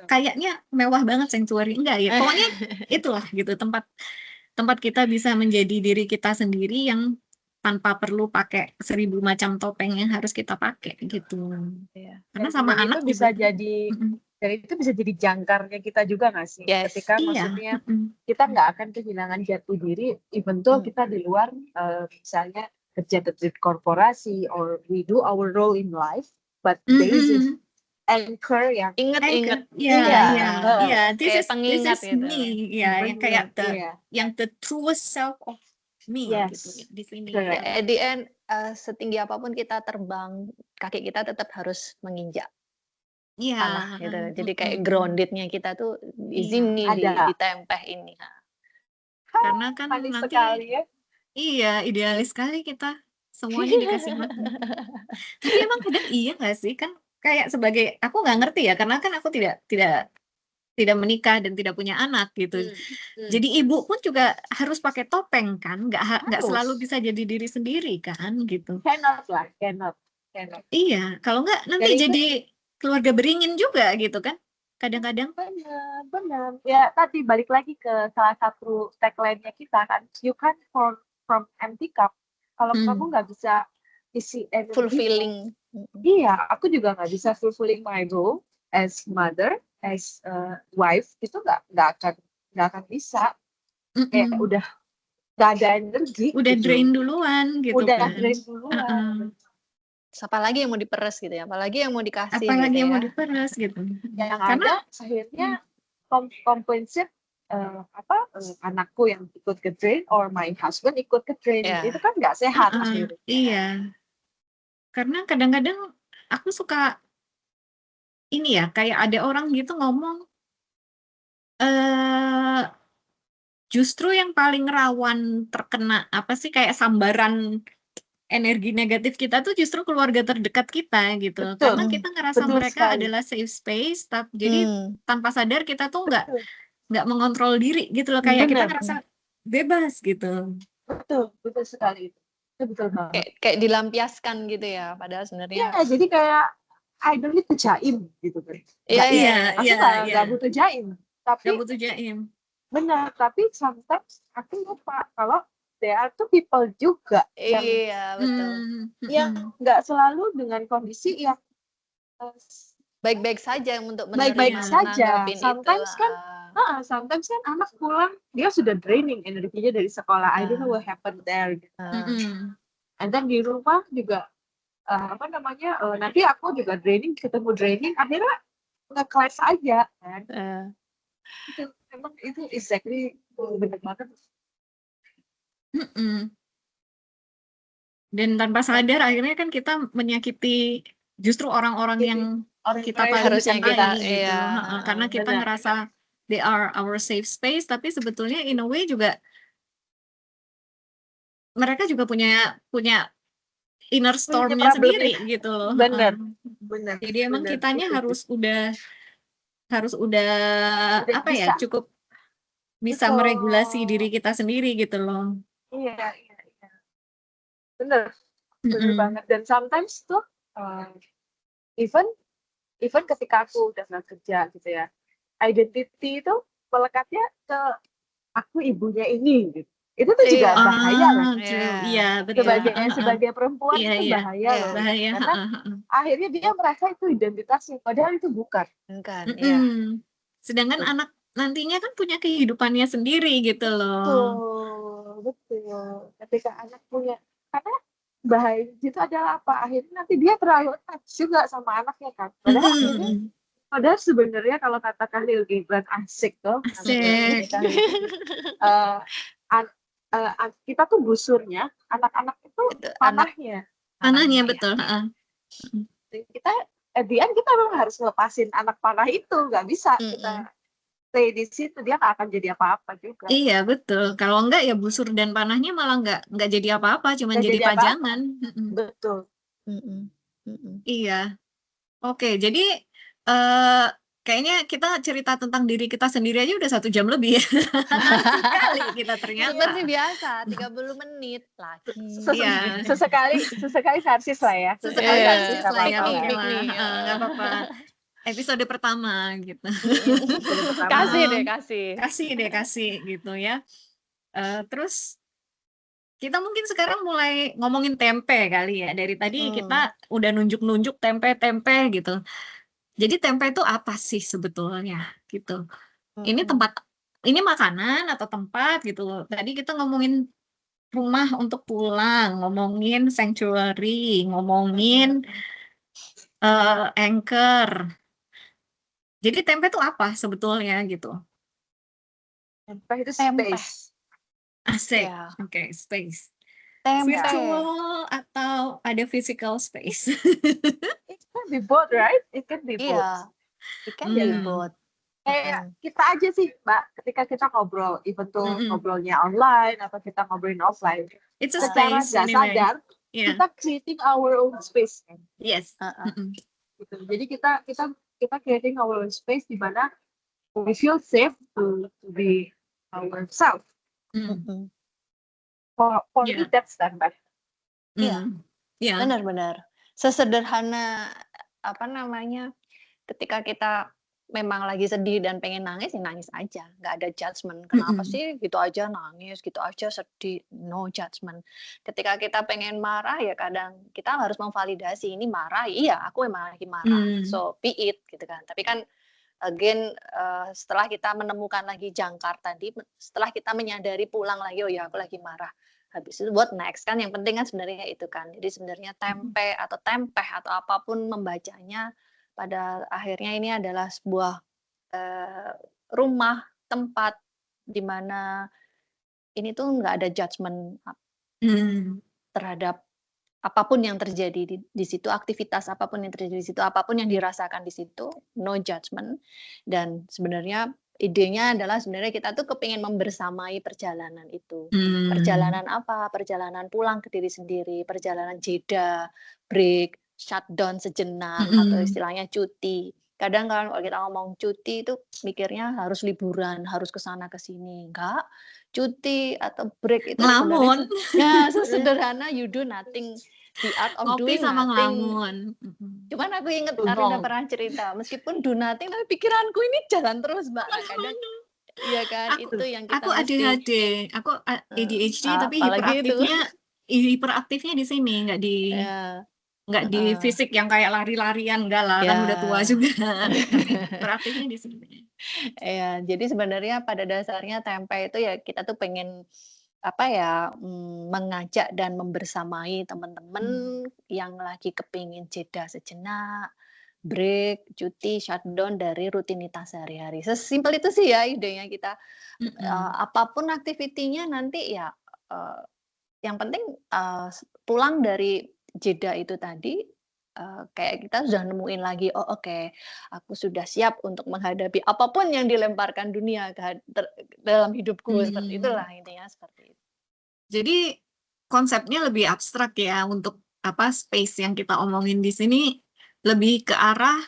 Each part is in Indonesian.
kayaknya mewah banget sanctuary, enggak ya. Pokoknya itulah gitu tempat kita bisa menjadi diri kita sendiri yang tanpa perlu pakai 1000 macam topeng yang harus kita pakai gitu. Iya. Karena sama Dan anak itu bisa juga. jadi dan itu bisa jadi jangkarnya kita juga nggak sih? Yes. Ketika Iya. maksudnya kita nggak akan kehilangan jati diri, even though kita di luar misalnya kerja di korporasi or we do our role in life, but there is this anchor yang Ingat. Iya. This is pengingat gitu. me. Ya, yang kayak yang the truest self of me gitu di sini. At the end, setinggi apapun kita terbang, kaki kita tetap harus menginjak tanah gitu. Jadi kayak groundednya kita tuh di sini, di tempeh ini. Karena kan manis nanti sekali ya. Iya, idealis sekali kita. Semuanya dikasih makan. Tapi emang kadang iya nggak sih? Kan kayak sebagai aku nggak ngerti ya, karena kan aku tidak menikah dan tidak punya anak gitu. Jadi ibu pun juga harus pakai topeng kan? Nggak selalu bisa jadi diri sendiri kan gitu. Cannot. Iya, kalau nggak nanti jadi keluarga beringin juga gitu kan? Kadang-kadang. Benar. Ya tadi balik lagi ke salah satu tagline-nya kita kan, you can from empty cup. Kalau kamu nggak bisa isi energi, fulfilling. Iya, aku juga nggak bisa fulfilling my role as mother, as wife, itu nggak akan bisa. Kayak udah nggak ada energi. Udah gitu. drain duluan gitu kan. Drain duluan. Apalagi yang mau diperes gitu ya, apalagi yang mau dikasih apalagi gitu yang ya. mau diperes gitu. Yang ada akhirnya compensate anakku yang ikut ke drain or my husband ikut ke drain. Itu kan nggak sehat akhirnya. Iya. Karena kadang-kadang aku suka ini ya, kayak ada orang gitu ngomong justru yang paling rawan terkena apa sih kayak sambaran energi negatif kita tuh justru keluarga terdekat kita gitu. Betul. Karena kita ngerasa Betul mereka sekali. adalah safe space, jadi tanpa sadar kita tuh nggak mengontrol diri gitu loh, kayak kita ngerasa bebas gitu. Betul sekali itu. Betul banget. Kayak dilampiaskan gitu ya, padahal sebenarnya. Iya, jadi kayak I don't need to jaim gitu kan. Iya. Nggak butuh jaim. Tapi nggak butuh jaim. Benar, tapi sometimes aku lupa kalau there are two people juga yang nggak selalu dengan kondisi yang baik-baik saja untuk baik-baik saja. Sometimes kan anak pulang dia sudah draining energinya dari sekolah. I don't know what happened there. And then di rumah juga nanti aku juga ketemu draining, akhirnya nge-clash aja kan. Emang itu exactly benar banget. Dan tanpa sadar akhirnya kan kita menyakiti justru orang-orang yang kita paling harusnya kita gitu. Karena kita ngerasa they are our safe space, tapi sebetulnya in a way juga mereka juga punya inner storm-nya sendiri gitu loh. Benar. Jadi emang kitanya harus udah cukup bisa meregulasi diri kita sendiri gitu loh. Iya. Bener banget. Dan sometimes tuh even ketika aku udah nggak kerja gitu ya, identity itu melekatnya ke aku ibunya ini gitu. Itu tuh juga bahaya loh. Iya, betul. Sebagai perempuan itu bahaya loh. Karena akhirnya dia merasa itu identitasnya, padahal itu bukan. Sedangkan anak nantinya kan punya kehidupannya sendiri gitu loh. Betul. Ketika anak punya, karena bahaya itu adalah apa? Akhirnya nanti dia terlalu attach juga sama anaknya kan. Padahal sebenarnya kalau katakan Lil Gibran asik tuh. Kita tuh busurnya, anak-anak itu panahnya. Panahnya betul. Kita at the end kita memang harus ngelepasin anak panah itu, nggak bisa kita stay di situ, dia nggak akan jadi apa-apa juga. Iya betul. Kalau enggak ya busur dan panahnya malah nggak jadi apa-apa, cuma jadi pajangan. Betul. Iya. Oke, jadi kayaknya kita cerita tentang diri kita sendiri aja udah 1 jam lebih ya. Sekali kita ternyata. Seperti biasa, 30 menit lagi. Sesekali narsis lah ya. Sesekali narsis lah, nggak apa-apa. episode pertama gitu. Kasih gitu ya. Terus kita mungkin sekarang mulai ngomongin tempe kali ya. Dari tadi kita udah nunjuk-nunjuk tempe gitu. Jadi tempe itu apa sih sebetulnya gitu. Ini ini makanan atau tempat gitu. Tadi kita ngomongin rumah untuk pulang, ngomongin sanctuary, ngomongin anchor. Jadi tempe itu apa sebetulnya gitu? Tempe itu space. Asik. Oke, space. Virtual atau ada physical space? It can be both, right? It can be both. It can be both. Kayak kita aja sih, Mbak, ketika kita ngobrol, even tuh ngobrolnya online atau kita ngobrolin offline, it's a secara space nggak anyway. sadar kita creating our own space kan. Yes. Gitu. Jadi kita creating our own space di mana we feel safe to be ourselves. For me that's that, Mbak. Iya. Benar-benar. Sesederhana ketika kita memang lagi sedih dan pengen nangis, ya nangis aja, nggak ada judgement. Kenapa sih gitu aja nangis, gitu aja sedih, no judgement. Ketika kita pengen marah, ya kadang kita harus memvalidasi ini marah, iya aku emang lagi marah, so be it gitu kan. Tapi kan again setelah kita menemukan lagi jangkar tadi, setelah kita menyadari pulang lagi, oh ya aku lagi marah. Habis itu what next kan, yang penting kan sebenarnya itu kan. Jadi sebenarnya tempe atau tempeh atau apapun membacanya, pada akhirnya ini adalah sebuah rumah, tempat di mana ini tuh nggak ada judgement terhadap apapun yang terjadi di situ, aktivitas apapun yang terjadi di situ, apapun yang dirasakan di situ, no judgement. Dan sebenarnya idenya adalah sebenarnya kita tuh kepingin membersamai perjalanan itu. Perjalanan apa? Perjalanan pulang ke diri sendiri, perjalanan jeda, break, shutdown sejenak, atau istilahnya cuti. Kadang kan kalau kita ngomong cuti itu mikirnya harus liburan, harus ke sana ke sini. Enggak. Cuti atau break itu sebenarnya sesederhana you do nothing, the art of doing nothing. Cuman aku inget Arinda pernah cerita, meskipun do nothing tapi pikiranku ini jalan terus, Mbak. Kadang iya kan, itu yang kita aku ADHD, aku ADHD tapi hiperaktifnya di sini, nggak di fisik yang kayak lari-larian, enggak lah, kan udah tua juga. Hiperaktifnya di sini. Ya, jadi sebenarnya pada dasarnya tempe itu ya kita tuh pengen mengajak dan membersamai teman-teman yang lagi kepingin jeda sejenak, break, cuti, shutdown dari rutinitas sehari-hari. Sesimpel itu sih ya idenya kita. Apapun aktivitinya nanti ya yang penting pulang dari jeda itu tadi, kayak kita sudah nemuin lagi, oh oke, aku sudah siap untuk menghadapi apapun yang dilemparkan dunia dalam hidupku, seperti itulah intinya seperti itu. Jadi konsepnya lebih abstrak ya, untuk space yang kita omongin di sini lebih ke arah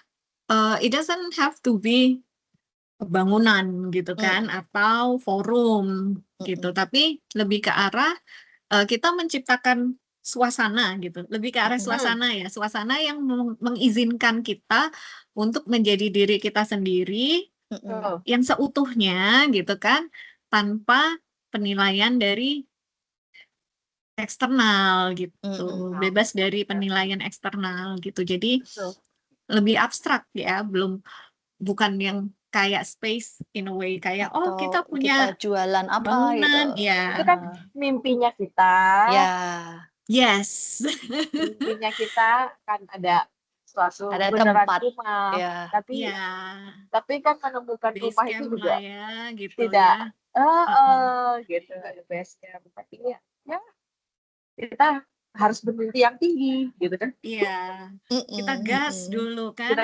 it doesn't have to be bangunan gitu kan, atau forum gitu, tapi lebih ke arah kita menciptakan suasana gitu, lebih ke arah suasana ya, suasana yang mengizinkan kita untuk menjadi diri kita sendiri yang seutuhnya gitu kan, tanpa penilaian dari eksternal gitu, bebas dari penilaian eksternal gitu. Jadi lebih abstrak ya, bukan yang kayak space in a way, kayak kita punya kita jualan apa bangunan gitu. ya. Itu kan mimpinya kita. Ya. Yes. Mimpinya kita kan ada suatu ada beneran tempat rumah, ya. tapi kan menemukan base rumah itu juga ya, gitu tidak ya. Gitu ada base camp, tapi ya kita harus bermimpi yang tinggi gitu kan. Iya, kita gas dulu kan,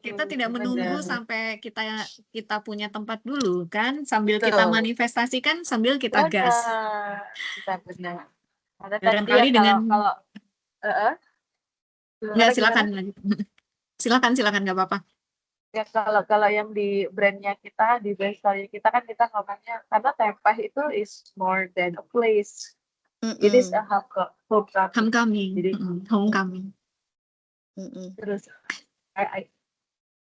kita tidak menunggu sampai kita punya tempat dulu kan, sambil kita manifestasikan, sambil kita gas. Kita benar. Barangkali dengan nggak, silakan nggak apa-apa. Ya kalau yang di brandnya kita, di brand story kita kan kita ngomongnya, karena tempeh itu is more than a place. It is a homecoming. Jadi homecoming. Terus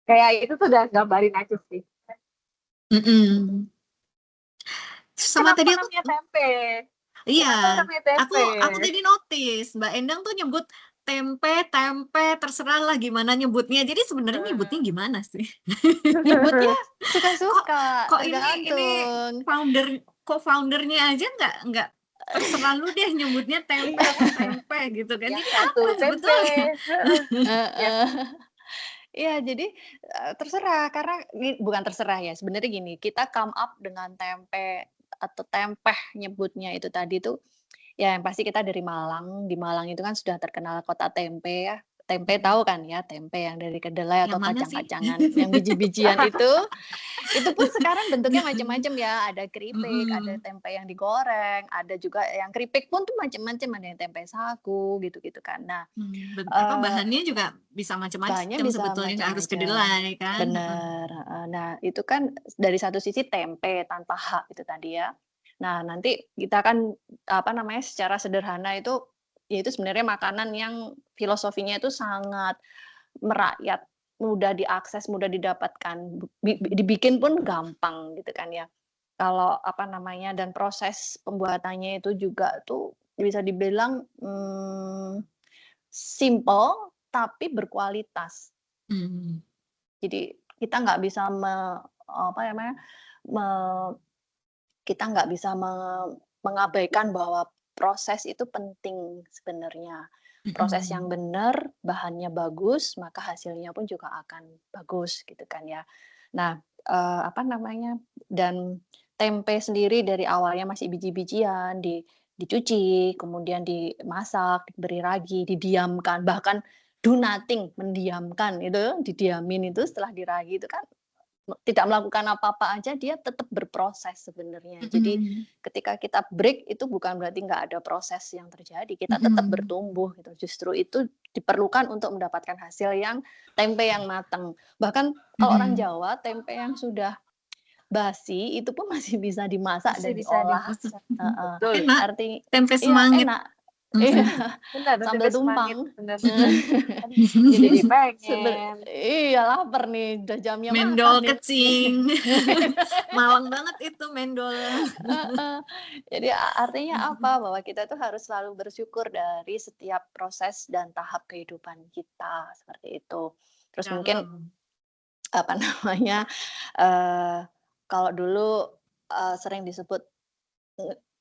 Kayak itu tuh udah gambarin aja sih. Mm-mm. Sama Kenapa tadi aku namanya tempe? iya, Kenapa namanya tempe? aku tadi notice Mbak Endang tuh nyebut tempe, terserah lah gimana nyebutnya. Jadi sebenarnya nyebutnya gimana sih? Nyebutnya Kok suka-suka, kok ini tergantung. foundernya aja nggak terserah lu deh nyebutnya tempe apa tempe gitu kan. Yang Ini satu apa tempe. sebetulnya? Heeh. Iya, jadi, terserah karena bukan terserah ya, sebenarnya gini, kita come up dengan tempe atau tempeh nyebutnya itu tadi tuh, ya yang pasti kita dari Malang, di Malang itu kan sudah terkenal kota tempe ya. Tempe tahu kan ya, tempe yang dari kedelai Yang atau mana sih? kacang-kacangan, yang biji-bijian itu pun sekarang bentuknya macam-macam ya, ada keripik, ada tempe yang digoreng, ada juga yang keripik pun tuh macam-macam, ada yang tempe sagu gitu-gitu kan. Nah, Bahannya juga bisa bahannya macam-macam bisa sebetulnya, nggak harus macam-macam. kedelai kan? Bener, heeh. Nah, itu kan dari satu sisi tempe tanpa H itu tadi ya. Nah, nanti kita kan, apa namanya, secara sederhana itu, ya itu sebenarnya makanan yang filosofinya itu sangat merakyat, mudah diakses, mudah didapatkan, dibikin pun gampang gitu kan ya. Kalau apa namanya, dan proses pembuatannya itu juga tuh bisa dibilang, simple tapi berkualitas. Jadi kita nggak bisa apa namanya, me kita nggak bisa mengabaikan bahwa proses itu penting sebenarnya. Proses yang benar, bahannya bagus, maka hasilnya pun juga akan bagus gitu kan ya. Nah, apa namanya, dan tempe sendiri dari awalnya masih biji-bijian, dicuci, kemudian dimasak, diberi ragi, didiamkan, bahkan do nothing, mendiamkan itu, didiamin itu setelah diragi itu kan tidak melakukan apa-apa aja dia tetap berproses sebenarnya. Jadi ketika kita break itu bukan berarti nggak ada proses yang terjadi, kita tetap bertumbuh gitu. Justru itu diperlukan untuk mendapatkan hasil yang tempe yang matang. Bahkan kalau orang Jawa, tempe yang sudah basi itu pun masih bisa dimasak Masih dan bisa diolah. dimasak. Heeh. Betul. Enak, tempe Iya semangit. enak. Iya, Benar, sambal tempe semangit. tumpang. Benar. Jadi Jadi pengen. iya lapar nih, udah jamnya Mendol makan nih. kecing. Malang banget itu mendol. Heeh. Jadi artinya apa? Bahwa kita tuh harus selalu bersyukur dari setiap proses dan tahap kehidupan kita, seperti itu. Terus mungkin, apa namanya, kalau dulu, sering disebut,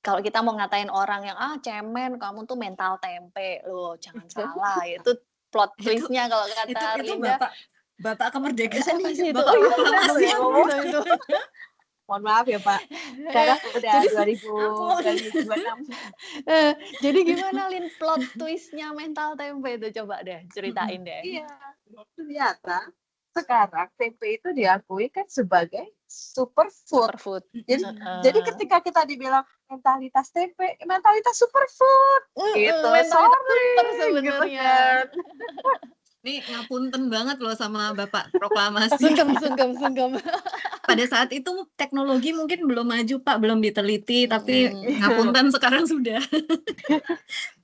kalau kita mau ngatain orang yang, "Ah cemen, kamu tuh mental tempe." Loh jangan salah, itu plot Itu twist-nya kalau kata itu Linda. bapak kemerdekaan Siapa ini, sih itu? bapak Oh iya benar, proklamasi. siapa itu? Mohon maaf ya Pak. Sekarang udah Jadi 2026. Jadi gimana Lin plot twist-nya mental tempe itu coba deh ceritain deh. Iya, ternyata sekarang tempe itu diakui kan sebagai superfood. Superfood. Jadi ketika kita dibilang mentalitas tempe, mentalitas superfood gitu. Mentalitas super Sorry, gitu sebenarnya. kan. Nih ngapunten banget loh sama bapak proklamasi. Sungkem. Pada saat itu teknologi mungkin belum maju Pak, belum diteliti, tapi ngapunten sekarang sudah.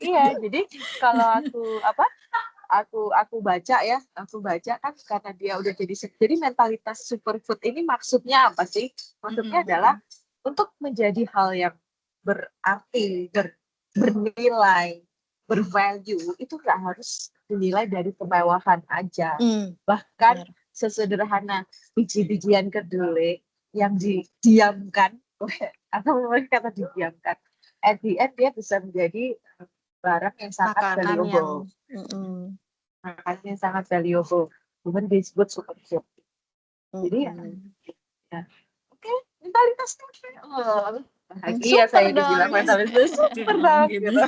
Iya, jadi kalau aku baca kan karena dia udah jadi mentalitas superfood ini maksudnya apa sih? Maksudnya adalah untuk menjadi hal yang berarti, bernilai, bervalue itu nggak harus dinilai dari kemewahan aja. Bahkan sesederhana biji-bijian kedelai yang didiamkan atau kata didiamkan, at the end dia bisa menjadi barang yang sangat valuable. Makanan yang sangat valuable. Even disebut superfood. Jadi ya, oke, mentalitas tempe. Bahagia saya dibilang mentalitas super dong gitu.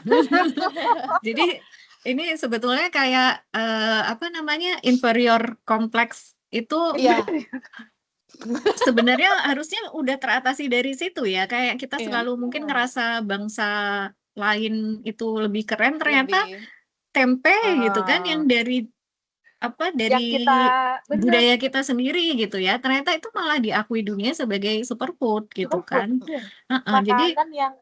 Jadi ini sebetulnya kayak apa namanya inferior kompleks itu sebenarnya harusnya udah teratasi dari situ ya. Kayak kita selalu mungkin ngerasa bangsa lain itu lebih keren, ternyata tempe gitu kan yang dari budaya kita sendiri gitu ya, ternyata itu malah diakui dunia sebagai superfood gitu kan. Makanan yang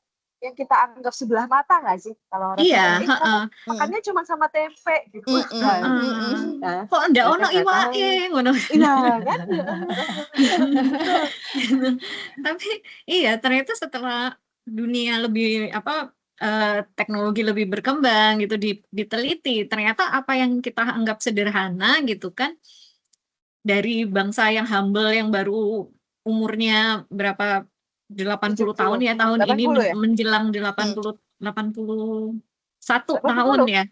yang kita anggap sebelah mata nggak sih kalau orang Iya, Sunda? heeh. Makannya cuma sama tempe gitu. Heeh. Kok ndak ono Mereka nggak tahu. iwake ngono. Iya kan? Betul. Tapi iya ternyata setelah dunia lebih teknologi lebih berkembang gitu diteliti, ternyata apa yang kita anggap sederhana gitu kan, dari bangsa yang humble yang baru umurnya berapa 80 tahun ya tahun ini 80 ya? menjelang 81 tahun 80. ya.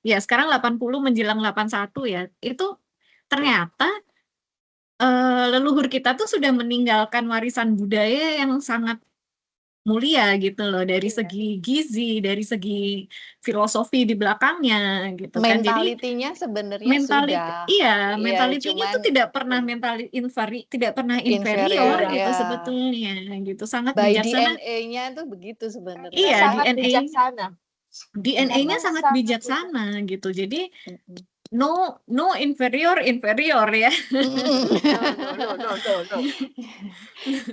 Ya sekarang 80 menjelang 81 ya. Itu ternyata leluhur kita tuh sudah meninggalkan warisan budaya yang sangat mulia gitu loh, dari segi gizi, dari segi filosofi di belakangnya gitu kan. Jadi Mentalitinya sebenarnya sudah. iya, Iya, mentalitinya itu cuman tidak pernah tidak pernah inferior inferior gitu ya. sebetulnya gitu. Sangat By bijaksana. DNA-nya tuh begitu sebenarnya. Iya, Sangat bijaksana. DNA-nya sangat bijaksana gitu. Jadi no inferior ya. No.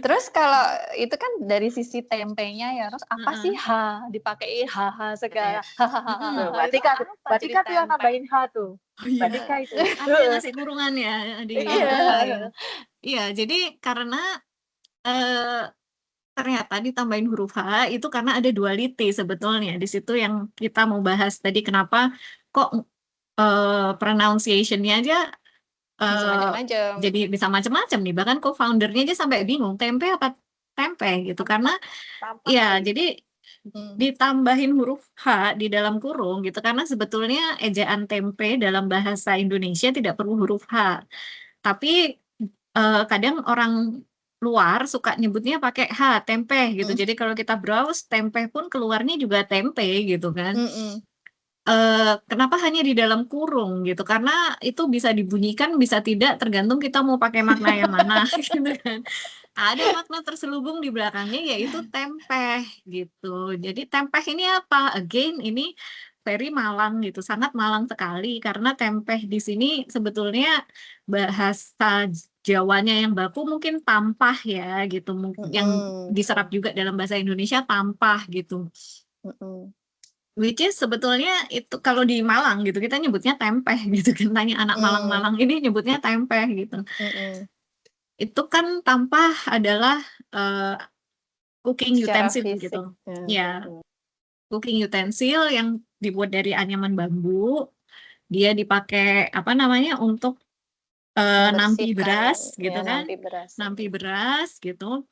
Terus kalau itu kan dari sisi tempenya ya, terus apa sih H? Dipakai H segala. Berarti kan tuh yang nambahin H tuh. Oh iya. Berarti kan itu. Ada yang ngasih kurungan ya di Iya, jadi karena ternyata ditambahin huruf H itu karena ada duality sebetulnya. Di situ yang kita mau bahas tadi, kenapa kok pronunciation-nya aja Bisa macam-macam. jadi bisa macam-macam nih. Bahkan co-foundernya aja sampai bingung, tempe apa tempe gitu. Karena ya jadi ditambahin huruf H di dalam kurung gitu, karena sebetulnya ejaan tempe dalam bahasa Indonesia tidak perlu huruf H. Tapi kadang orang luar suka nyebutnya pakai H, tempe gitu. Jadi kalau kita browse tempe pun keluarnya juga tempe gitu kan. Kenapa hanya di dalam kurung gitu? Karena itu bisa dibunyikan, bisa tidak, tergantung kita mau pakai makna yang mana gitu kan. Ada makna terselubung di belakangnya yaitu tempeh gitu. Jadi tempeh ini apa? Again ini very Malang gitu, sangat Malang sekali karena tempeh di sini sebetulnya bahasa Jawanya yang baku mungkin tampah ya gitu, yang diserap juga dalam bahasa Indonesia tampah gitu. Which is sebetulnya itu kalau di Malang gitu kita nyebutnya tempeh gitu kan, tanya anak Malang-Malang ini nyebutnya tempeh gitu. Itu kan tampah adalah cooking utensil gitu. Ya. Cooking utensil yang dibuat dari anyaman bambu. Dia dipakai untuk nampi beras gitu kan. Nampi beras gitu.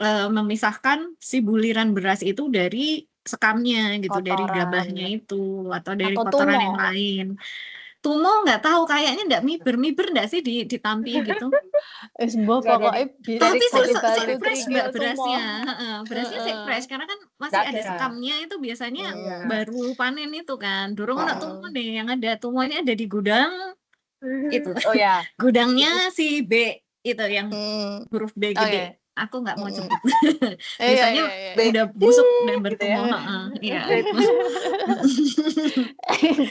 Memisahkan si buliran beras itu dari sekamnya gitu, dari gabahnya itu atau dari kotoran yang lain. Tumo nggak tahu, kayaknya nggak miber nggak sih ditampi gitu. Tapi fresh berasnya, berasnya sih fresh karena kan masih ada sekamnya, itu biasanya baru panen itu kan. Durung ono tumo nih, yang ada tumonya ada di gudang itu. Oh ya. Gudangnya si B itu yang huruf B gede. Aku nggak mau sebut. Biasanya udah busuk dan bertumbuh. Iya.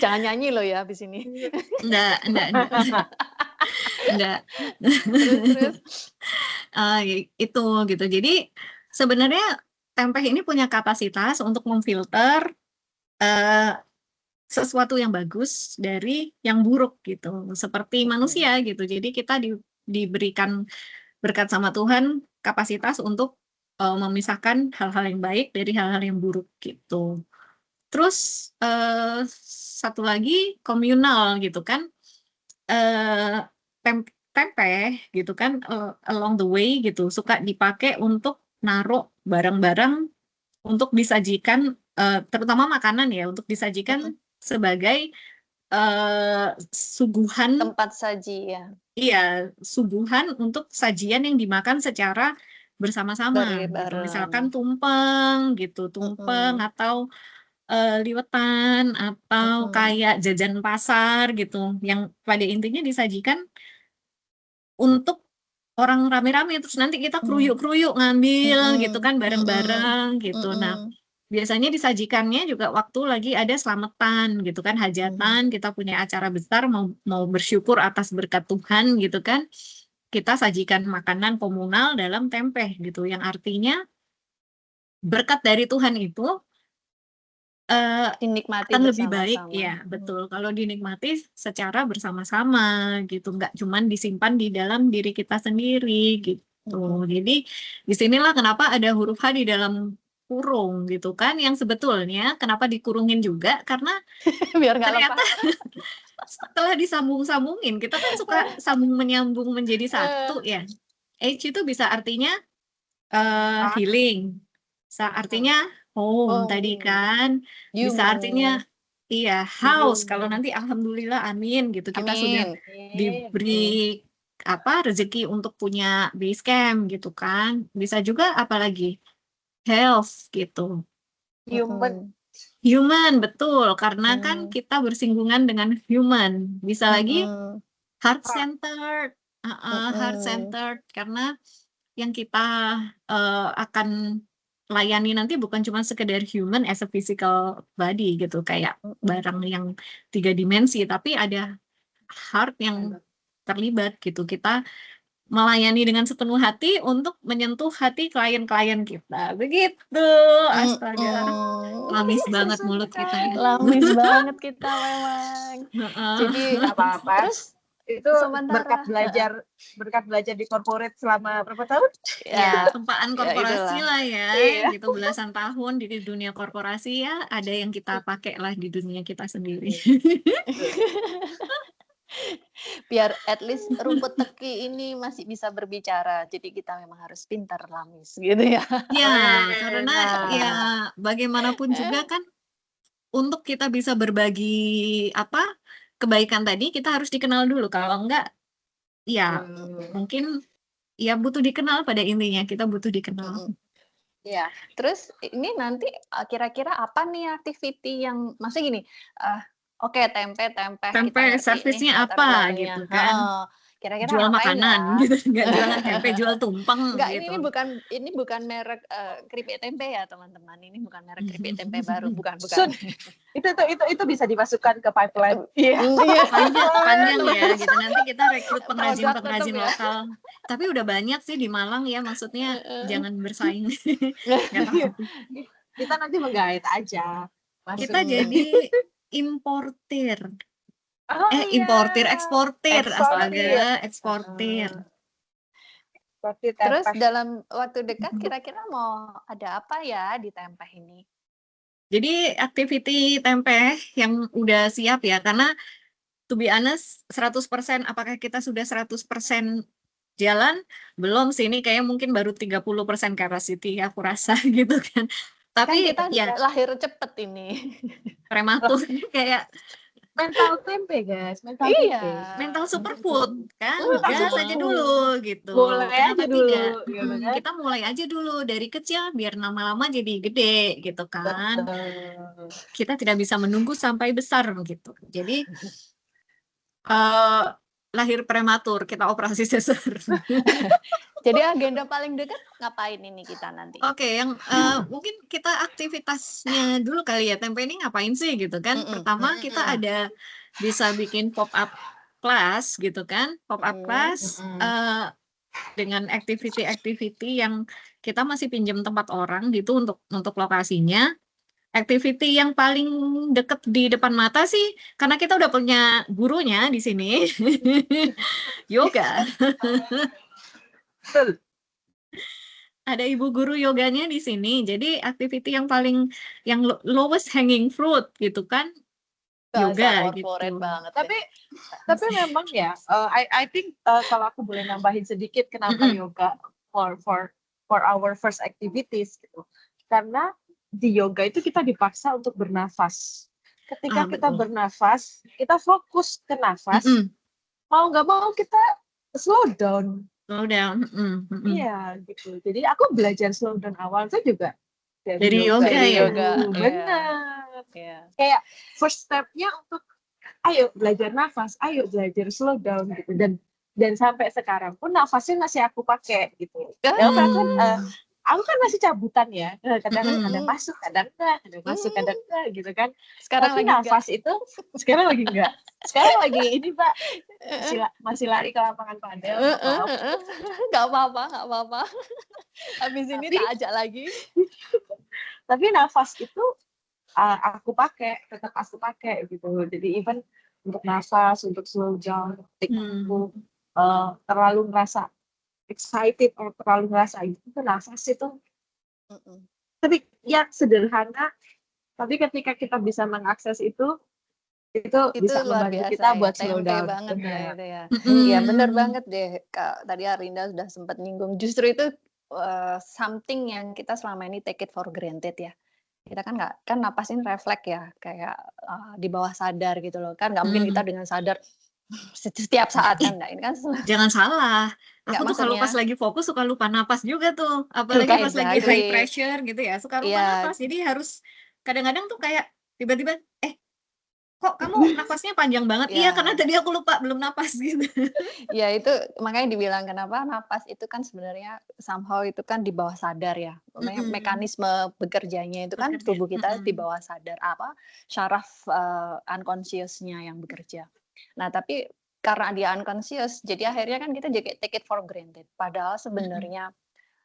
Jangan nyanyi loh ya habis ini. Enggak. Terus itu gitu. Jadi sebenarnya tempeh ini punya kapasitas untuk memfilter sesuatu yang bagus dari yang buruk gitu. Seperti manusia gitu. Jadi kita diberikan berkat sama Tuhan kapasitas untuk memisahkan hal-hal yang baik dari hal-hal yang buruk gitu. Terus satu lagi komunal gitu kan. Tempe gitu kan along the way gitu suka dipakai untuk naruh barang-barang untuk disajikan, terutama makanan ya, untuk disajikan sebagai suguhan tempat saji ya. Iya, suguhan untuk sajian yang dimakan secara bersama-sama gitu. Misalkan tumpeng gitu, atau liwetan atau kayak jajan pasar gitu, yang pada intinya disajikan untuk orang rame-rame, terus nanti kita keruyuk-keruyuk ngambil gitu kan bareng-bareng gitu. Nah, biasanya disajikannya juga waktu lagi ada selamatan gitu kan, hajatan, kita punya acara besar mau bersyukur atas berkat Tuhan gitu kan. Kita sajikan makanan komunal dalam tempeh gitu, yang artinya berkat dari Tuhan itu Dinikmati akan lebih baik, bersama-sama. ya betul. Kalau dinikmati secara bersama-sama gitu, nggak cuman disimpan di dalam diri kita sendiri gitu. Jadi disinilah kenapa ada huruf H di dalam kurung gitu kan, yang sebetulnya kenapa dikurungin juga karena Biar nggak ternyata lepas. setelah disambung-sambungin, kita kan suka sambung menyambung menjadi satu ya. H itu bisa artinya healing, artinya home tadi kan, bisa Human. artinya iya house. Kalau nanti alhamdulillah amin gitu kita sudah Amin. diberi rezeki untuk punya base camp gitu kan. Bisa juga apalagi health gitu. Human betul, karena kan kita bersinggungan dengan human. Bisa lagi heart centered, heart centered karena yang kita akan layani nanti bukan cuma sekedar human as a physical body gitu, kayak barang yang 3 dimensi, tapi ada heart yang terlibat gitu. Kita melayani dengan sepenuh hati untuk menyentuh hati klien-klien kita. Begitu. Astaga. Lamis banget mulut kita ya. Lamis banget kita memang. Jadi apa-apa. Terus itu berkat belajar di corporate selama berapa tahun? Ya, tempaan korporasi lah ya, Iya. gitu belasan tahun di dunia korporasi ya, ada yang kita pakai lah di dunia kita sendiri. Biar at least rumput teki ini masih bisa berbicara, jadi kita memang harus pintar lamis gitu ya. Ya, karena ya bagaimanapun juga kan untuk kita bisa berbagi kebaikan tadi kita harus dikenal dulu. Kalau enggak ya mungkin ya butuh dikenal, pada intinya kita butuh dikenal. Ya, terus ini nanti kira-kira apa nih activity yang maksudnya gini, oke tempe servisnya apa gitu kan. Kira-kira jual makanan gitu, nggak jualan tempe, jual tumpeng Enggak, gitu. ini bukan merek keripik tempe ya teman-teman, ini bukan merek keripik tempe baru, bukan. Itu bisa dimasukkan ke pipeline. Panjang ya gitu, nanti kita rekrut pengrajin lokal. Tapi udah banyak sih di Malang ya, maksudnya jangan bersaing. Kita nanti menggait aja. Kita jadi importir. Eksportir. Astaga, eksportir. Terus dalam waktu dekat kira-kira mau ada apa ya di Tempeh ini? Jadi activity Tempeh yang udah siap ya, karena to be honest 100% apakah kita sudah 100% jalan? Belum sih, ini kayak mungkin baru 30% capacity aku rasa gitu kan. Tapi kan kita ya lahir cepet ini. Prematur kayak mental tempe guys, mental superfood kan, gas aja dulu gitu. Kenapa tidak? Kita mulai aja dulu dari kecil biar lama-lama jadi gede gitu kan. Kita tidak bisa menunggu sampai besar gitu. Jadi lahir prematur, kita operasi sesar. Jadi agenda paling dekat ngapain ini kita nanti? Oke, yang mungkin kita aktivitasnya dulu kali ya. Tempe ini ngapain sih gitu kan? Pertama kita ada bisa bikin pop up class gitu kan? Pop up class dengan activity yang kita masih pinjam tempat orang gitu untuk lokasinya. Activity yang paling deket di depan mata sih, karena kita udah punya gurunya di sini, yoga. Ada ibu guru yoganya di sini, jadi activity yang lowest hanging fruit gitu kan, yoga gitu. Banget tapi memang ya, I think kalau aku boleh nambahin sedikit kenapa yoga for our first activities gitu, karena di yoga itu kita dipaksa untuk bernafas. Ketika kita bernafas, kita fokus ke nafas, mau nggak mau kita slow down. Iya gitu. Jadi aku belajar slow down awal itu juga dari yoga. Benar. Kayak first step-nya untuk ayo belajar nafas, ayo belajar slow down gitu. Dan sampai sekarang pun nafasnya masih aku pakai gitu. Aku kan masih cabutan ya, kadang-kadang ada masuk, kadang enggak gitu kan. Sekarang tapi lagi nafas itu sekarang lagi enggak. Sekarang lagi ini Pak, masih lari ke lapangan padel. Nggak apa-apa. Habis ini tak ajak lagi. Tapi nafas itu tetap aku pakai gitu. Jadi even untuk nafas, untuk slow down, ketika aku terlalu ngerasa excited atau terlalu ngerasa itu nafas itu. Tapi ya sederhana, tapi ketika kita bisa mengakses itu bisa luar membantu biasa kita ya, buat slow tempe down. banget ya Benar. itu ya. Iya bener banget deh Kak, tadi Arinda sudah sempat nyinggung, justru itu something yang kita selama ini take it for granted ya. Kita kan napas ini refleks ya, kayak di bawah sadar gitu loh, kan nggak mungkin kita dengan sadar setiap saat kan, ini kan Jangan salah, nggak aku tuh kalau pas maksudnya lagi fokus suka lupa napas juga tuh, apalagi pas lagi high exactly. pressure gitu ya, suka lupa Iya. napas. Jadi harus kadang-kadang tuh kayak tiba-tiba, kok kamu napasnya panjang banget? Iya, karena tadi aku lupa belum napas gitu. Ya itu makanya dibilang kenapa napas itu kan sebenarnya somehow itu kan di bawah sadar ya. Mekanisme bekerjanya itu kan tubuh kita di bawah sadar, syaraf unconscious-nya yang bekerja. Nah, tapi karena dia unconscious, jadi akhirnya kan kita jadi take it for granted. Padahal sebenarnya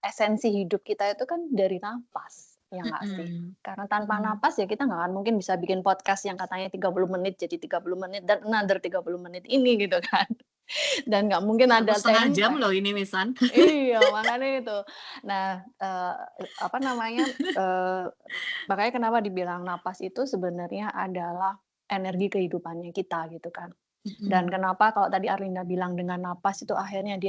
esensi hidup kita itu kan dari napas, ya nggak sih? Karena tanpa napas ya kita nggak akan mungkin bisa bikin podcast yang katanya 30 menit jadi 30 menit dan another 30 menit ini gitu kan. Dan nggak mungkin ada setengah tempe. jam loh ini Misan. Iya, makanya itu. Nah, makanya kenapa dibilang napas itu sebenarnya adalah energi kehidupannya kita gitu kan. Dan kenapa kalau tadi Arlinda bilang dengan napas itu akhirnya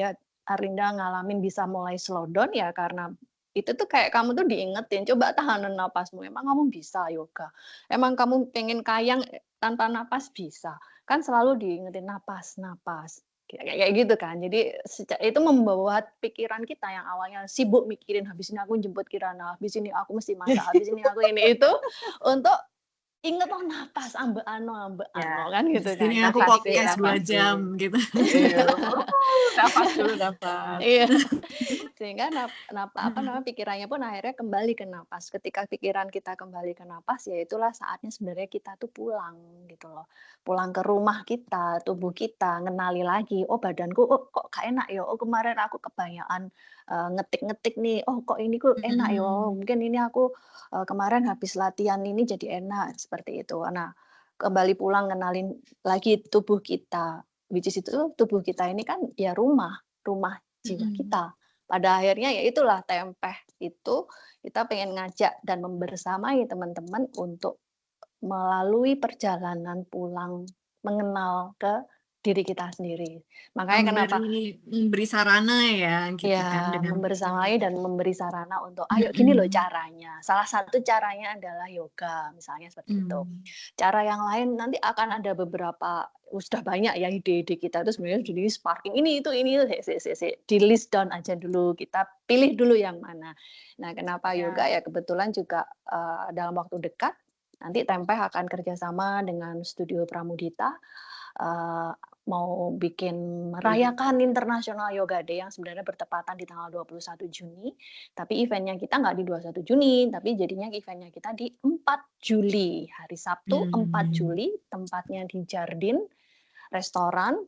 Arlinda ngalamin bisa mulai slow down ya karena itu tuh kayak kamu tuh diingetin, coba tahanan napasmu. Emang kamu bisa yoga? Emang kamu pengen kayang tanpa napas bisa? Kan selalu diingetin napas, napas. Kayak gitu kan. Jadi itu membuat pikiran kita yang awalnya sibuk mikirin habis ini aku jemput Kirana, habis ini aku mesti masak, habis ini aku ini itu untuk inget napas ambek ano kan gitu kan. Ini aku podcast 2 jam gitu. Nafas dulu, nafas. Iya. Sehingga pikirannya pun akhirnya kembali ke napas. Ketika pikiran kita kembali ke napas, ya itulah saatnya sebenarnya kita tuh pulang gitu loh. Pulang ke rumah kita, tubuh kita, ngenali lagi, oh badanku kok gak enak ya, oh kemarin aku kebanyakan ngetik-ngetik nih, oh kok ini kok enak ya, mungkin ini aku kemarin habis latihan ini jadi enak, seperti itu. Nah, kembali pulang ngenalin lagi tubuh kita, which is itu tubuh kita ini kan ya rumah jiwa kita. Pada akhirnya ya itulah tempeh itu kita pengen ngajak dan membersamai teman-teman untuk melalui perjalanan pulang mengenal ke diri kita sendiri. Makanya kenapa memberi sarana ya gitu kan ya dengan membersamai dan memberi sarana untuk ayo gini loh caranya. Salah satu caranya adalah yoga misalnya seperti itu. Cara yang lain nanti akan ada beberapa sudah banyak ya ide-ide kita itu sebenarnya jadi sparking ini itu di list down aja dulu, kita pilih dulu yang mana. Nah, kenapa yoga ya kebetulan juga dalam waktu dekat nanti Tempeh akan kerjasama dengan Studio Pramudita mau bikin merayakan International Yoga Day yang sebenarnya bertepatan di tanggal 21 Juni, tapi eventnya kita nggak di 21 Juni, tapi jadinya eventnya kita di 4 Juli, hari Sabtu 4 Juli, tempatnya di Jardin, restoran,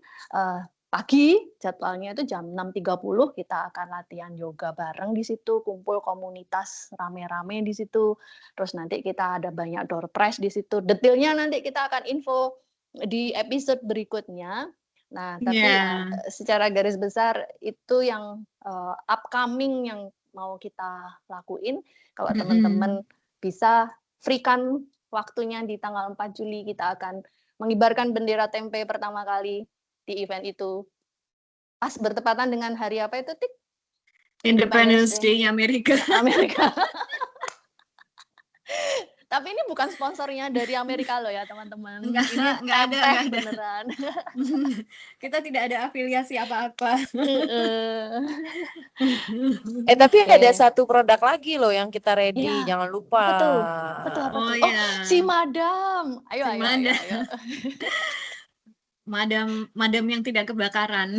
pagi, jadwalnya itu jam 6.30 kita akan latihan yoga bareng di situ, kumpul komunitas rame-rame di situ, terus nanti kita ada banyak door prize di situ, detailnya nanti kita akan info di episode berikutnya. Nah, tapi secara garis besar itu yang upcoming yang mau kita lakuin. Kalau teman-teman bisa freekan waktunya di tanggal 4 Juli, kita akan mengibarkan bendera tempe pertama kali di event itu. Pas bertepatan dengan hari apa itu, Tik? Independence Day Amerika. Tapi ini bukan sponsornya dari Amerika loh ya teman-teman. Enggak ada beneran. Kita tidak ada afiliasi apa-apa. Tapi ada satu produk lagi loh yang kita ready, jangan lupa. Betul. Ya. Si Madam. Ayo. Madam yang tidak kebakaran.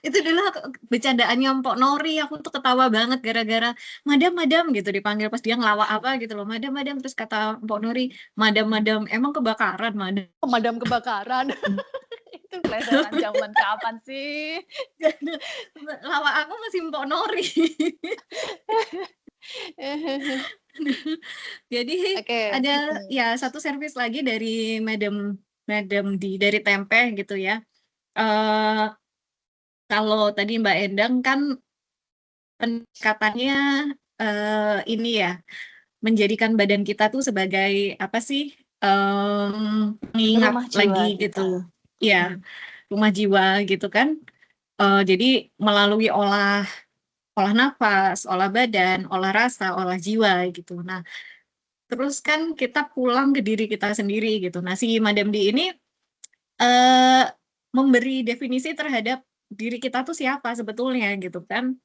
Itu dulu bercandaannya Mpok Nori, aku tuh ketawa banget gara-gara madam gitu dipanggil pas dia ngelawak apa gitu loh, madam, terus kata Mpok Nori, madam emang kebakaran madam. Madam kebakaran. Itu Lederan zaman kapan sih? Lawak aku masih Mpok Nori. Jadi Oke. ada ya satu servis lagi dari Madam dari Tempe gitu ya. Kalau tadi Mbak Endang kan pendekatannya ini ya, menjadikan badan kita tuh sebagai apa sih, pengingat Rumah jiwa lagi kita. gitu. Ya, rumah jiwa gitu kan. Jadi melalui olah nafas, olah badan, olah rasa, olah jiwa gitu. Nah, terus kan kita pulang ke diri kita sendiri gitu. Nah, si Madam D ini memberi definisi terhadap diri kita tuh siapa sebetulnya gitu kan.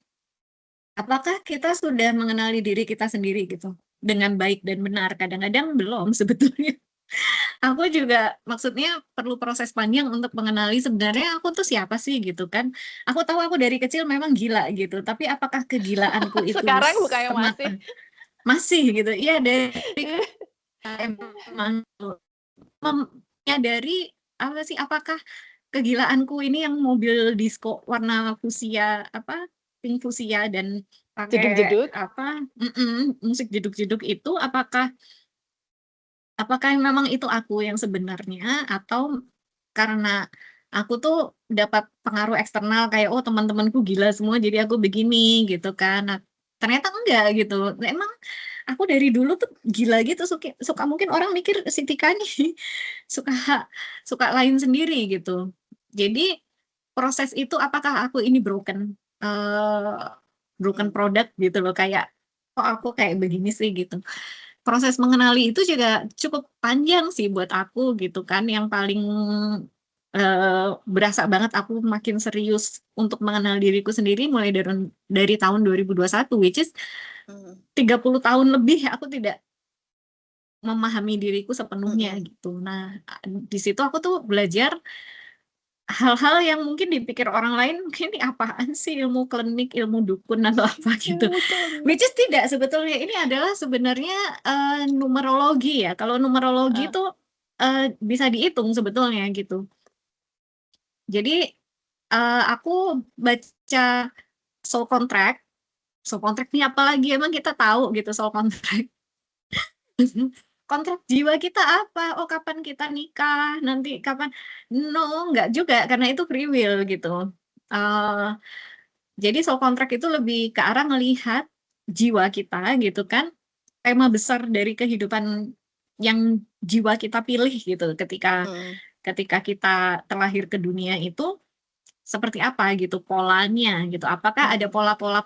Apakah kita sudah mengenali diri kita sendiri gitu dengan baik dan benar? Kadang-kadang belum sebetulnya. Aku juga maksudnya perlu proses panjang untuk mengenali sebenarnya aku tuh siapa sih gitu kan. Aku tahu aku dari kecil memang gila gitu, tapi apakah kegilaanku itu Sekarang bukannya masih. masih gitu. Iya, dari emang menyadari apa sih, apakah kegilaanku ini yang mobil disco warna fuchsia pink fuchsia dan pakai Jeduk-jeduk. musik jeduk-jeduk itu apakah memang itu aku yang sebenarnya, atau karena aku tuh dapat pengaruh eksternal kayak oh teman-temanku gila semua jadi aku begini gitu kan. Nah, ternyata enggak gitu. Emang aku dari dulu tuh gila gitu, suka mungkin orang mikir si Tika nih suka lain sendiri gitu. Jadi proses itu apakah aku ini broken product gitu loh, kayak kok aku kayak begini sih gitu. Proses mengenali itu juga cukup panjang sih buat aku gitu kan. Yang paling berasa banget aku makin serius untuk mengenal diriku sendiri mulai dari tahun 2021, which is 30 tahun lebih aku tidak memahami diriku sepenuhnya gitu. Nah, di situ aku tuh belajar hal-hal yang mungkin dipikir orang lain mungkin ini apaan sih, ilmu klinik, ilmu dukun atau apa gitu. Which is tidak, sebetulnya ini adalah sebenarnya numerologi ya. Kalau numerologi itu bisa dihitung sebetulnya gitu. Jadi aku baca soul contract. Soul contract ini apalagi, emang kita tahu gitu soul contract. Kontrak jiwa kita apa? Oh, kapan kita nikah? Nanti kapan? No, enggak juga, karena itu free will gitu. Jadi soul contract itu lebih ke arah ngelihat jiwa kita gitu kan, tema besar dari kehidupan yang jiwa kita pilih gitu ketika kita terlahir ke dunia itu seperti apa gitu polanya gitu. Apakah ada pola-pola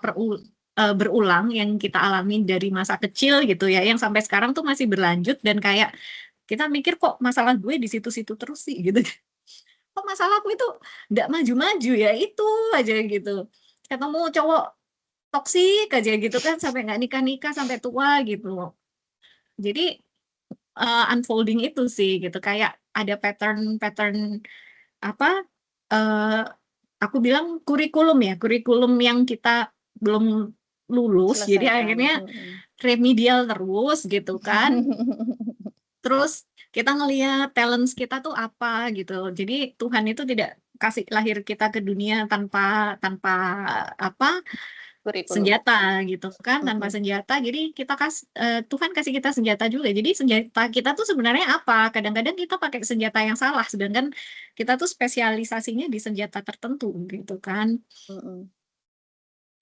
berulang yang kita alami dari masa kecil gitu ya, yang sampai sekarang tuh masih berlanjut dan kayak kita mikir kok masalah gue di situ-situ terus sih gitu. Kok masalahku itu nggak maju-maju ya, itu aja gitu. Ketemu cowok toksik aja gitu kan sampai nggak nikah-nikah sampai tua gitu. Jadi unfolding itu sih gitu, kayak ada pattern apa aku bilang kurikulum yang kita belum lulus, jadi Selesaikan. akhirnya remedial terus gitu kan. Terus kita ngelihat talents kita tuh apa gitu. Jadi Tuhan itu tidak kasih lahir kita ke dunia tanpa senjata gitu kan, tanpa senjata. Jadi Tuhan kasih kita senjata juga. Jadi senjata kita tuh sebenarnya apa? Kadang-kadang kita pakai senjata yang salah, sedangkan kita tuh spesialisasinya di senjata tertentu gitu kan.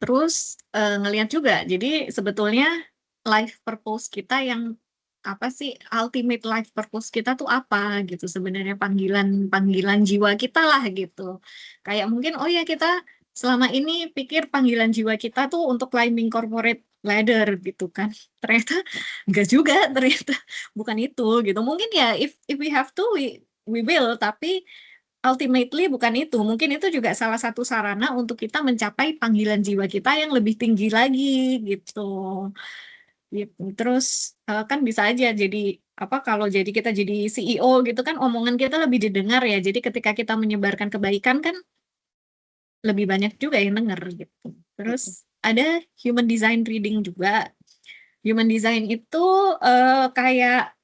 Terus ngelihat juga, jadi sebetulnya life purpose kita yang apa sih, ultimate life purpose kita tuh apa gitu sebenarnya, panggilan jiwa kita lah gitu. Kayak mungkin oh ya kita selama ini pikir panggilan jiwa kita tuh untuk climbing corporate ladder gitu kan. Ternyata enggak juga, ternyata bukan itu gitu. Mungkin ya if we have to we will, tapi ultimately bukan itu. Mungkin itu juga salah satu sarana untuk kita mencapai panggilan jiwa kita yang lebih tinggi lagi gitu. Terus kan bisa aja jadi kalau kita jadi CEO gitu kan, omongan kita lebih didengar ya. Jadi ketika kita menyebarkan kebaikan kan lebih banyak juga yang denger gitu. Terus ada human design reading juga. Human design itu kayak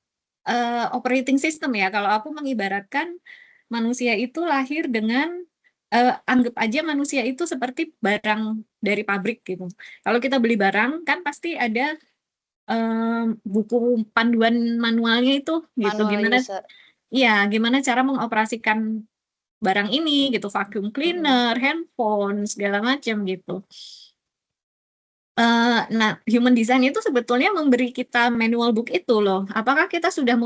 operating system ya. Kalau aku mengibaratkan manusia itu lahir dengan anggap aja manusia itu seperti barang dari pabrik gitu. Kalau kita beli barang kan pasti ada buku panduan manualnya itu gitu. Manual Gimana user. gimana cara mengoperasikan barang ini gitu, vacuum cleaner, handphone, segala macam gitu. Nah, human design itu sebetulnya memberi kita manual book itu loh. Apakah kita sudah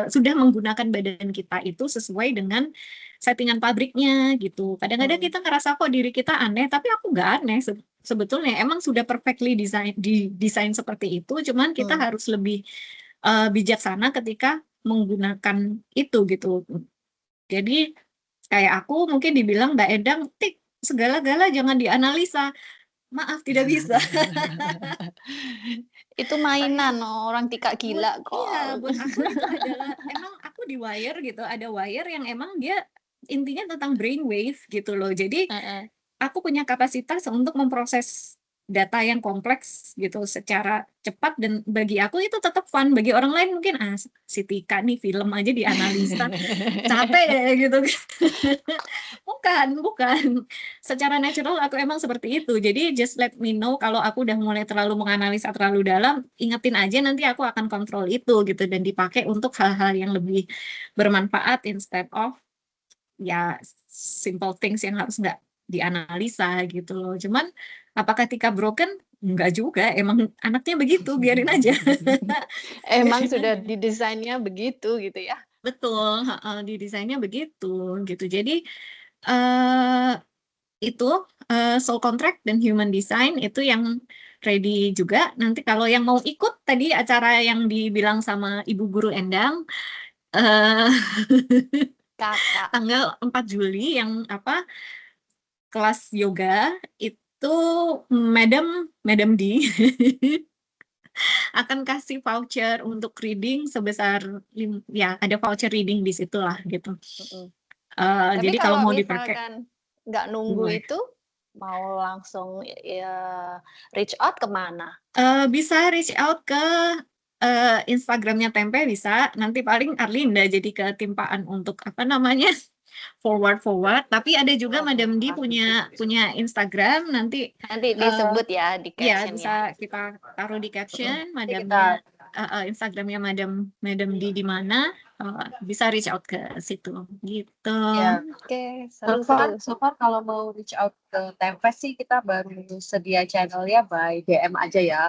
sudah menggunakan badan kita itu sesuai dengan settingan pabriknya gitu. Kadang-kadang kita ngerasa kok diri kita aneh, tapi aku nggak aneh sebetulnya. Emang sudah perfectly desain seperti itu, cuman kita harus lebih bijaksana ketika menggunakan itu gitu. Jadi kayak aku mungkin dibilang Mbak Endang, tik segala-gala jangan dianalisa. Maaf, tidak bisa. Itu mainan orang tikak gila kok. Iya, buat aku itu adalah emang aku di wire gitu, ada wire yang emang dia intinya tentang brainwave gitu loh. Jadi aku punya kapasitas untuk memproses data yang kompleks gitu secara cepat, dan bagi aku itu tetap fun. Bagi orang lain mungkin si Tika nih film aja dianalisa capek ya gitu. bukan secara natural aku emang seperti itu. Jadi just let me know kalau aku udah mulai terlalu menganalisa terlalu dalam, ingetin aja, nanti aku akan kontrol itu gitu dan dipakai untuk hal-hal yang lebih bermanfaat instead of ya simple things yang harus nggak dianalisa gitu loh. Cuman apakah Tika broken? Enggak juga, emang anaknya begitu, biarin aja. Emang sudah didesainnya begitu gitu ya. Betul, didesainnya begitu gitu. Jadi itu soul contract dan human design itu yang ready juga. Nanti kalau yang mau ikut tadi acara yang dibilang sama Ibu Guru Endang, Kakak. tanggal 4 Juli yang kelas yoga itu Madam D akan kasih voucher untuk reading sebesar ada voucher reading di situ lah gitu. Tapi Jadi kalau mau dipakai misalkan nggak nunggu itu, mau langsung reach out kemana? Bisa reach out ke Instagramnya Tempe bisa. Nanti paling Arlinda jadi ketimpaan untuk forward. Tapi ada juga Madam D punya Instagram, nanti disebut ya di ya caption bisa kita taruh di caption Kita Instagramnya Madam D di mana, bisa reach out ke situ gitu. ya. Oke, So far kalau mau reach out ke Tempe sih kita baru sedia channelnya by DM aja ya.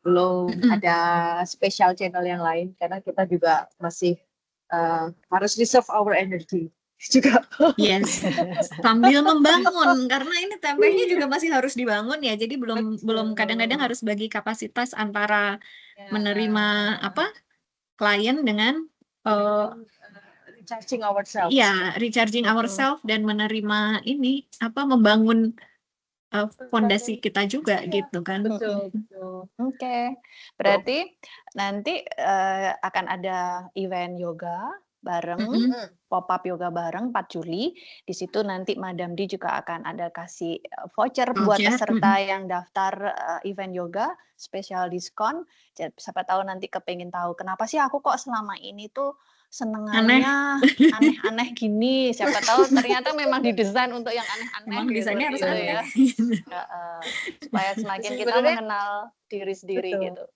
Belum ada special channel yang lain karena kita juga masih harus reserve our energy juga. Yes, sambil membangun karena ini tempenya juga masih harus dibangun ya. Jadi belum kadang-kadang harus bagi kapasitas antara menerima klien dengan recharging ourselves. ya recharging ourselves dan menerima ini membangun fondasi kita juga gitu kan. Betul. Oke, berarti nanti akan ada event yoga bareng, pop-up yoga bareng 4 Juli. Di situ nanti Madam D juga akan ada kasih voucher buat peserta yang daftar event yoga, spesial diskon. Jadi, siapa tahu nanti kepengen tahu kenapa sih aku kok selama ini tuh senengannya aneh-aneh gini. Siapa tahu ternyata memang didesain untuk yang aneh-aneh. Memang desainnya harus aneh ya. Supaya semakin kita mengenal diri sendiri gitu.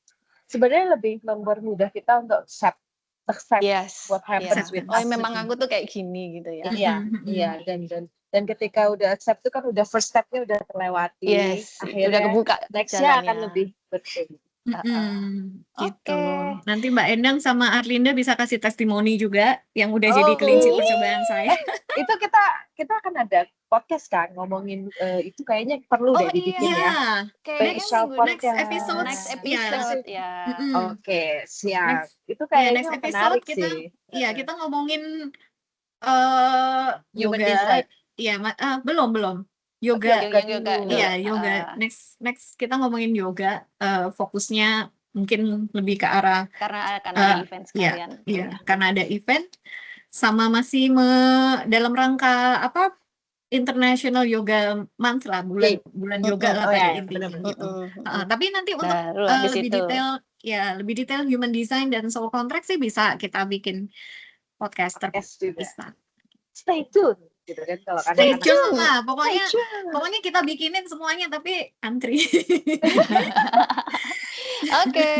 Sebenarnya lebih mempermudah kita untuk accept what happens with us. Memang aku tuh kayak gini gitu ya. Iya, dan ketika udah accept itu kan udah first step-nya udah terlewati. Akhirnya udah kebuka next-nya akan lebih betul. Gitu. Nanti Mbak Endang sama Arlinda bisa kasih testimoni juga yang udah jadi kelinci percobaan saya. Itu kita akan ada podcast kan ngomongin itu kayaknya perlu deh dibikin ya. Next episode ya. Oke, siap. Itu kayaknya menarik sih. Iya, kita ngomongin yoga. Iya, belum. Yoga. Iya, yoga. Next kita ngomongin yoga, fokusnya mungkin lebih ke arah karena akan ada event sekalian. Iya, karena ada event sama masih dalam rangka International Yoga Month lah, bulan yoga lah pada intinya gitu. Tapi nanti untuk lebih detail human design dan soul contract sih bisa kita bikin podcaster podcast juga. bisa. Stay tune gitu kan kalau Stay anak-anak tune sekolah. lah, Stay tune. pokoknya kita bikinin semuanya tapi antri. Oke,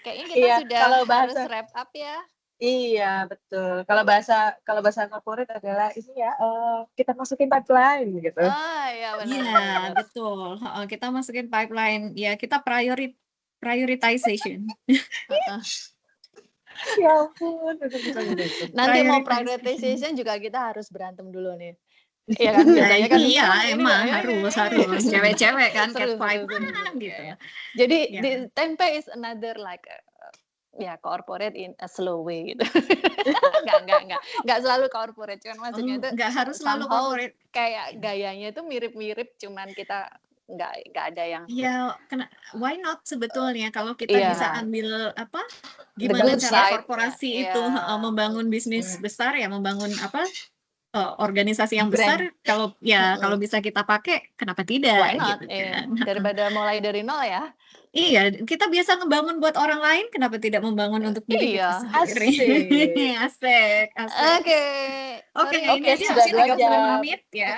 kayaknya kita Iya, sudah kalau harus bahasa wrap up ya. iya betul. Kalau bahasa corporate adalah ini ya kita masukin pipeline gitu. Iya benar. Iya, betul. Kita masukin pipeline. Ya, kita prioritization. Ya ampun, betul. Nanti mau Prioritization. prioritization juga kita harus berantem dulu nih. Iya kan biasanya kan Iya, ini emang ya, harus ini. cewek-cewek kan cat Seru, fight seru, seru. gitu. Jadi Ya. di tempe is another like ya corporate in a slow way gitu. Enggak selalu corporate, cuman maksudnya itu Nggak harus selalu somehow corporate. kayak gayanya itu mirip-mirip, cuman kita nggak ada yang Ya, why not sebetulnya kalau kita Iya. bisa ambil apa? The Gimana good cara side-nya, korporasi iya. itu membangun bisnis besar ya, membangun apa? Organisasi yang Brand. besar. Kalau bisa kita pakai, kenapa tidak? why not? Gitu Iya. kan. Daripada mulai dari nol ya. Iya, kita biasa ngebangun buat orang lain, kenapa tidak membangun untuk diri Iya. kita sendiri? Asik. Oke. Oke, Sorry, ini Oke, aja sudah sih 2 30 jam. menit ya.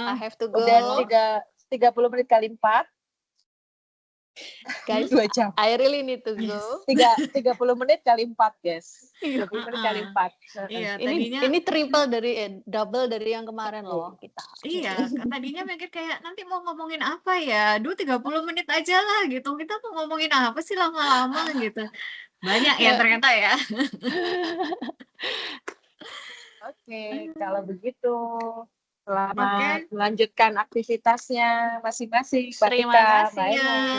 I have to go. Udah 30 menit kali 4, Guys, 2 jam. I really need to go. 30 menit kali 4, guys. 30 menit kali 4. Iya, tadinya Ini triple double dari yang kemarin loh kita. iya, tadinya mikir kayak nanti mau ngomongin apa ya? 30 menit aja lah gitu. Kita mau ngomongin apa sih lama-lama gitu. Banyak ya ternyata ya. Oke, kalau begitu selamat Oke. melanjutkan aktivitasnya masing-masing. Terima Mbak Tika, kasih Mbak Ya. Ena.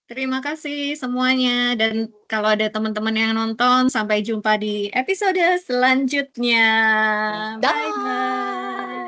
Terima kasih semuanya, dan kalau ada teman-teman yang nonton, sampai jumpa di episode selanjutnya. Dah. Bye bye.